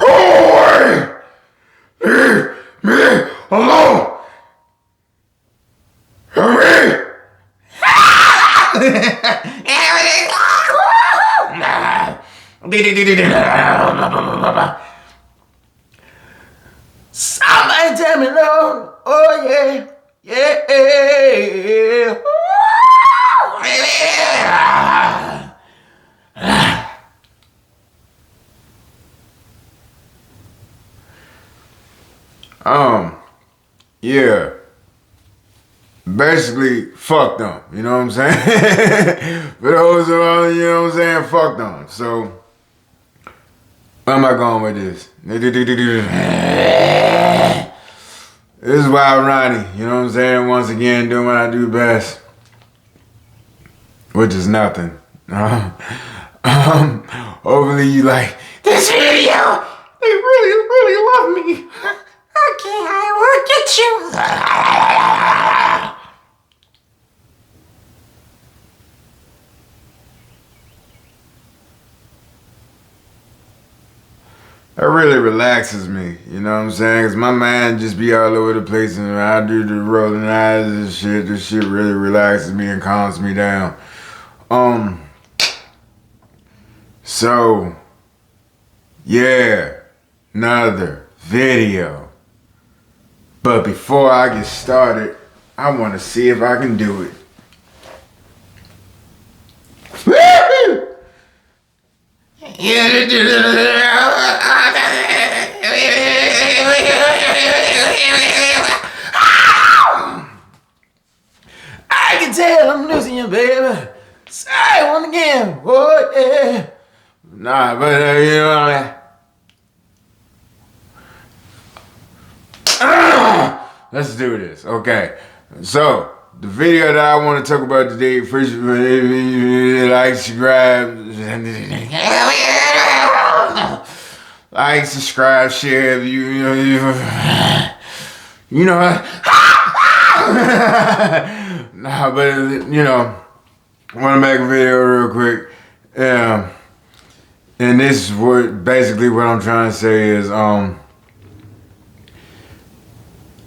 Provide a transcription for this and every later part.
Oh, leave me alone. Hurry. Somebody tell me no. Oh yeah, yeah. Yeah. Basically, fuck them. You know what I'm saying? For those around, you know what I'm saying? Fuck them. So, where am I going with this? This is Wild Ronnie. You know what I'm saying? Once again, doing what I do best, which is nothing. Hopefully you like this video. They really love me. Okay, I will get you. That really relaxes me, you know what I'm saying? Because my mind just be all over the place, and when I do the rolling eyes and shit, this shit really relaxes me and calms me down. So, yeah, another video. But before I get started, I want to see if I can do it. I can tell I'm losing you, baby. Say one again, oh yeah. Nah, but you know let's do this, okay? So, the video that I want to talk about today, first, like, subscribe, share, you know, nah, but, you know, I want to make a video real quick, and this is basically what I'm trying to say is,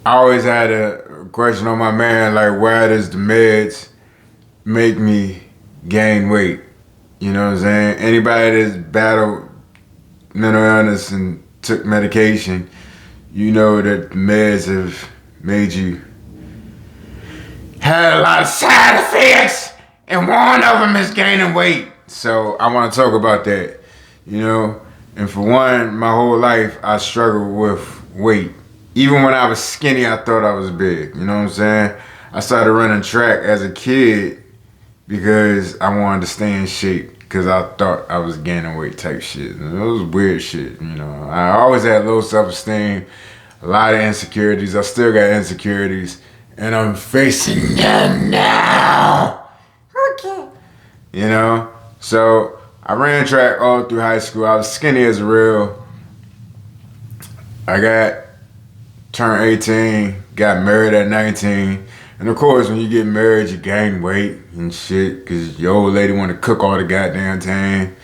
I always had a question on my man, like, why does the meds make me gain weight? You know what I'm saying? Anybody that's battled mental illness and took medication, you know that the meds have made you had a lot of side effects, and one of them is gaining weight. So I want to talk about that, you know? And for one, my whole life, I struggled with weight. Even when I was skinny, I thought I was big. You know what I'm saying? I started running track as a kid because I wanted to stay in shape because I thought I was gaining weight type shit. And it was weird shit, you know. I always had low self-esteem, a lot of insecurities. I still got insecurities, and I'm facing them now. Okay. You know? So I ran track all through high school. I was skinny as a real. Turned 18, got married at 19, and of course when you get married you gain weight and shit because your old lady want to cook all the goddamn time,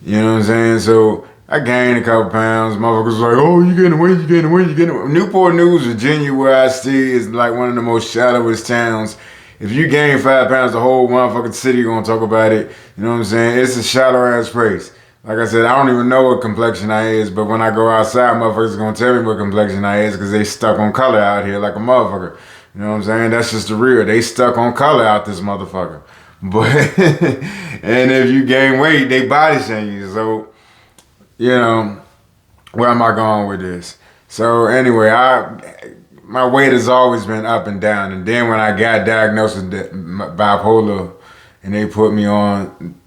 you know what I'm saying? So I gained a couple pounds. Motherfuckers like, oh, you getting weight, you getting weight, you getting weight. Newport News, Virginia, where I stay, is like one of the most shallowest towns. If you gain 5 pounds, the whole motherfucking city gonna talk about it, you know what I'm saying? It's a shallow ass place. Like I said, I don't even know what complexion I is, but when I go outside, motherfuckers gonna tell me what complexion I is because they stuck on color out here like a motherfucker. You know what I'm saying? That's just the real. They stuck on color out this motherfucker. But, and if you gain weight, they body shame you. So, you know, where am I going with this? So anyway, my weight has always been up and down. And then when I got diagnosed with bipolar and they put me on,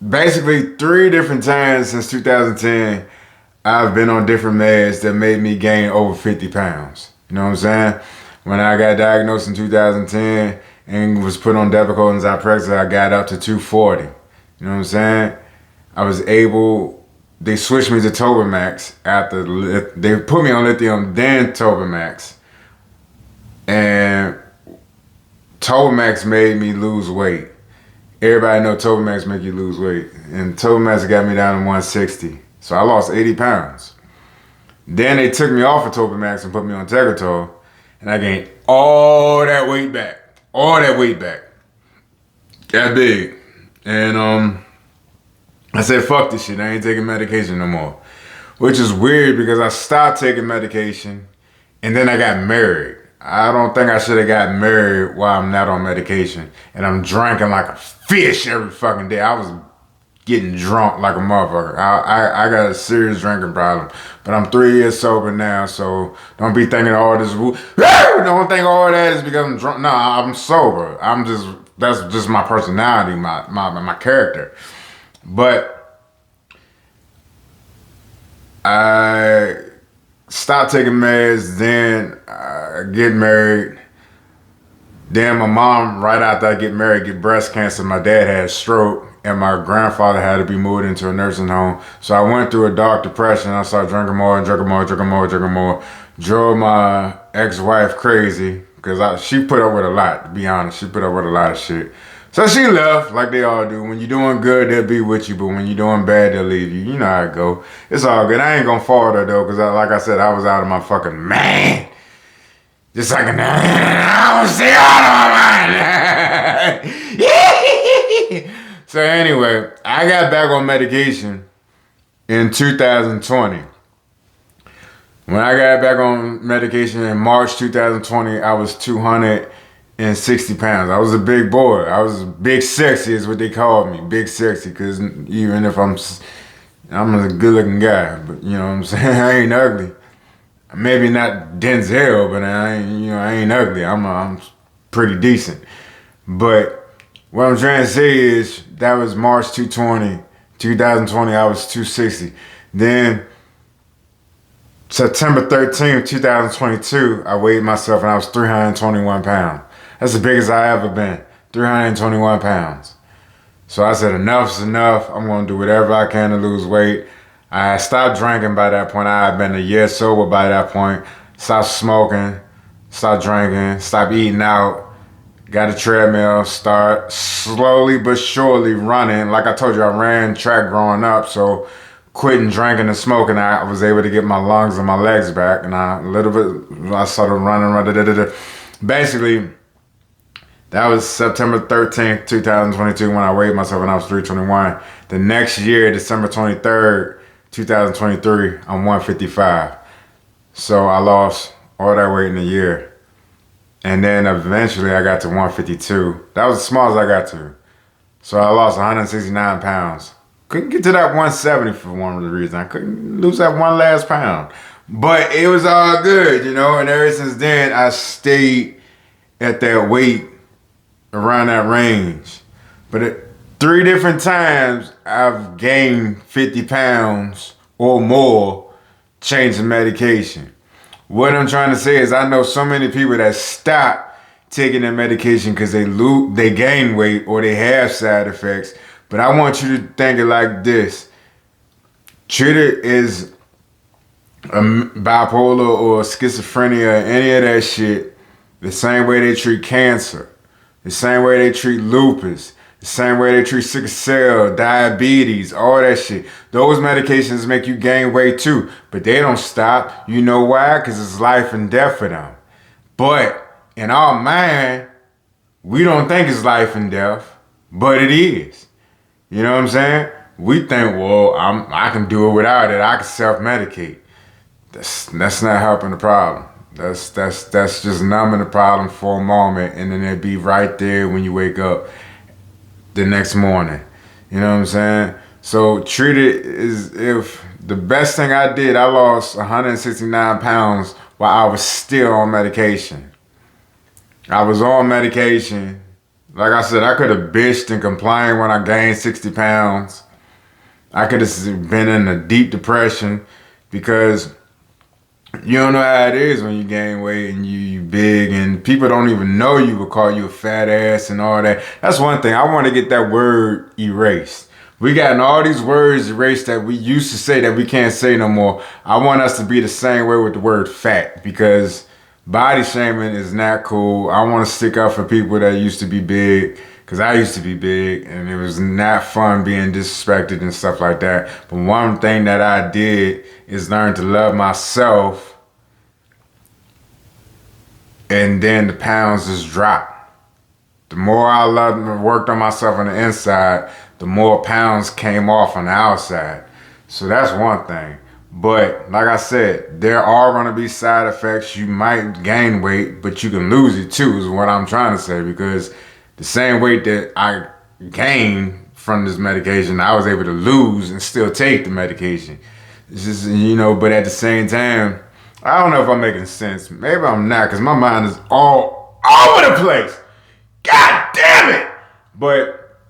basically 3 different times since 2010, I've been on different meds that made me gain over 50 pounds. You know what I'm saying? When I got diagnosed in 2010 and was put on Depakote and Zyprexa, I got up to 240. You know what I'm saying? I was able, they switched me to Tobamax after, they put me on lithium, then Tobamax. And Tobamax made me lose weight. Everybody know Tobamax make you lose weight. And Tobamax got me down to 160. So I lost 80 pounds. Then they took me off of Topamax and put me on Tegretol, and I gained all that weight back. All that weight back. That big. And I said, fuck this shit. I ain't taking medication no more. Which is weird because I stopped taking medication and then I got married. I don't think I should have got married while I'm not on medication. And I'm drinking like a fish every fucking day. I was getting drunk like a motherfucker. I got a serious drinking problem. But I'm 3 years sober now, so don't be thinking all this. Don't think all that is because I'm drunk. No, I'm sober. That's just my personality, my character. But I stopped taking meds, then I get married. Then my mom, right after I get married, get breast cancer. My dad had a stroke, and my grandfather had to be moved into a nursing home. So I went through a dark depression. I started drinking more and drinking more, drinking more, drinking more. Drove my ex-wife crazy because she put up with a lot, to be honest. She put up with a lot of shit. So she left, like they all do. When you're doing good, they'll be with you, but when you're doing bad, they'll leave you. You know how it go. It's all good. I ain't gonna fault her though, because like I said, I was out of my fucking mind. Just like I was sick out of my mind. So anyway, I got back on medication in 2020. When I got back on medication in March 2020, I was 260 pounds. I was a big boy. I was big sexy is what they called me. Big sexy, because even if I'm a good looking guy, but you know what I'm saying? I ain't ugly. Maybe not Denzel, but I ain't ugly. I'm pretty decent. But what I'm trying to say is that was March 2020, I was 260. Then September 13th, 2022, I weighed myself and I was 321 pounds. That's the biggest I ever been, 321 pounds. So I said, enough's enough. I'm going to do whatever I can to lose weight. I stopped drinking by that point. I had been a year sober by that point. Stopped smoking, stopped drinking, stopped eating out. Got a treadmill, start slowly but surely running. Like I told you, I ran track growing up, so quitting drinking and smoking, I was able to get my lungs and my legs back, and I started running. Basically, that was September 13th, 2022 when I weighed myself and I was 321. The next year, December 23rd, 2023, I'm 155. So I lost all that weight in a year. And then eventually I got to 152. That was as small as I got to. So I lost 169 pounds. Couldn't get to that 170 for one of the reasons. I couldn't lose that one last pound. But it was all good, you know. And ever since then, I stayed at that weight around that range. But at 3 different times, I've gained 50 pounds or more changing medication. What I'm trying to say is I know so many people that stop taking their medication because they gain weight or they have side effects. But I want you to think it like this. Treat it as bipolar or schizophrenia, any of that shit, the same way they treat cancer, the same way they treat lupus, the same way they treat sickle cell, diabetes, all that shit. Those medications make you gain weight too, but they don't stop. You know why? Because it's life and death for them. But in our mind, we don't think it's life and death, but it is. You know what I'm saying? We think, well, I can do it without it. I can self-medicate. That's not helping the problem. That's just numbing the problem for a moment, and then it'll be right there when you wake up the next morning. You know what I'm saying? So treat it as if the best thing I did, I lost 169 pounds while I was still on medication. I was on medication. Like I said, I could have bitched and complained when I gained 60 pounds. I could have been in a deep depression because you don't know how it is when you gain weight and you big and people don't even know you will call you a fat ass and all that. That's one thing. I want to get that word erased. We gotten all these words erased that we used to say that we can't say no more. I want us to be the same way with the word fat because body shaming is not cool. I want to stick up for people that used to be big Because I used to be big, and it was not fun being disrespected and stuff like that. But one thing that I did is learn to love myself, and then the pounds just dropped. The more I loved and worked on myself on the inside, the more pounds came off on the outside. So that's one thing. But like I said, there are going to be side effects. You might gain weight, but you can lose it too, is what I'm trying to say. Because the same weight that I gained from this medication, I was able to lose and still take the medication. It's just, but at the same time, I don't know if I'm making sense. Maybe I'm not, because my mind is all over the place. God damn it! But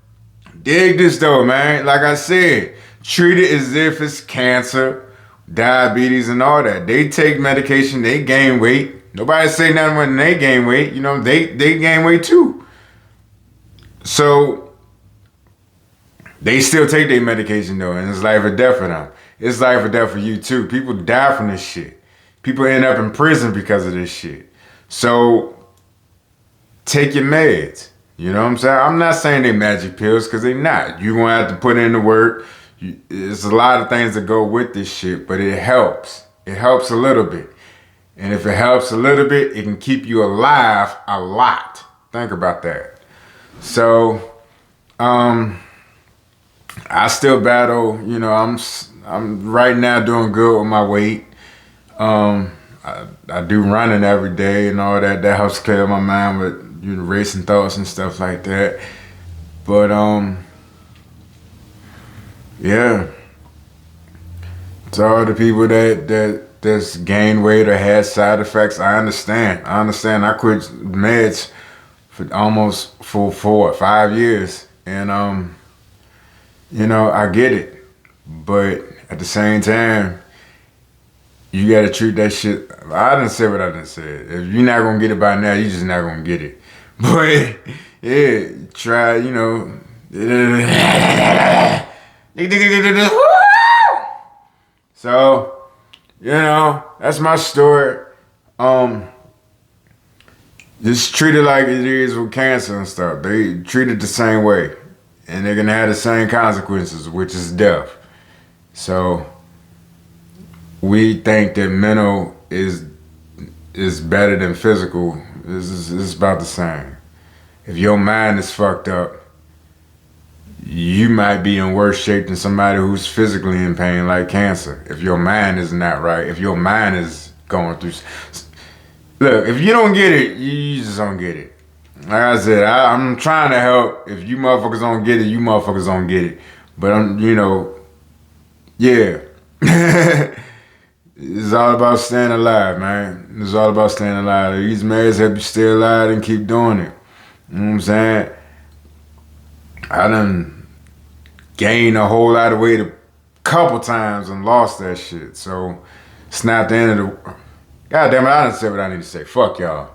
dig this though, man. Like I said, treat it as if it's cancer, diabetes, and all that. They take medication, they gain weight. Nobody say nothing when they gain weight. They gain weight too. So they still take their medication though, and it's life or death for them. It's life or death for you too. People die from this shit. People end up in prison because of this shit. So take your meds. You know what I'm saying? I'm not saying they magic pills, because they not. You're going to have to put in the work. There's a lot of things that go with this shit, but it helps. It helps a little bit. And if it helps a little bit, it can keep you alive a lot. Think about that. So, I still battle. I'm right now doing good with my weight. I do running every day and all that. That helps clear my mind with racing thoughts and stuff like that. But yeah. To all the people that's gained weight or had side effects, I understand. I quit meds for almost for 4 or 5 years, and I get it. But at the same time, you gotta treat that shit. I didn't say what I didn't say. If you're not gonna get it by now, you're just not gonna get it. But yeah, try, So, that's my story. Just treat it like it is with cancer and stuff. They treat it the same way, and they're gonna have the same consequences, which is death. So we think that mental is better than physical. It's about the same. If your mind is fucked up, you might be in worse shape than somebody who's physically in pain, like cancer. If your mind is not right, if your mind is going through... Look, if you don't get it, you just don't get it. Like I said, I'm trying to help. If you motherfuckers don't get it, you motherfuckers don't get it. But yeah. It's all about staying alive, man. It's all about staying alive. These meds help you stay alive and keep doing it. You know what I'm saying? I done gained a whole lot of weight a couple times and lost that shit. So it's not the end of the... God damn it, I done said what I need to say. Fuck y'all.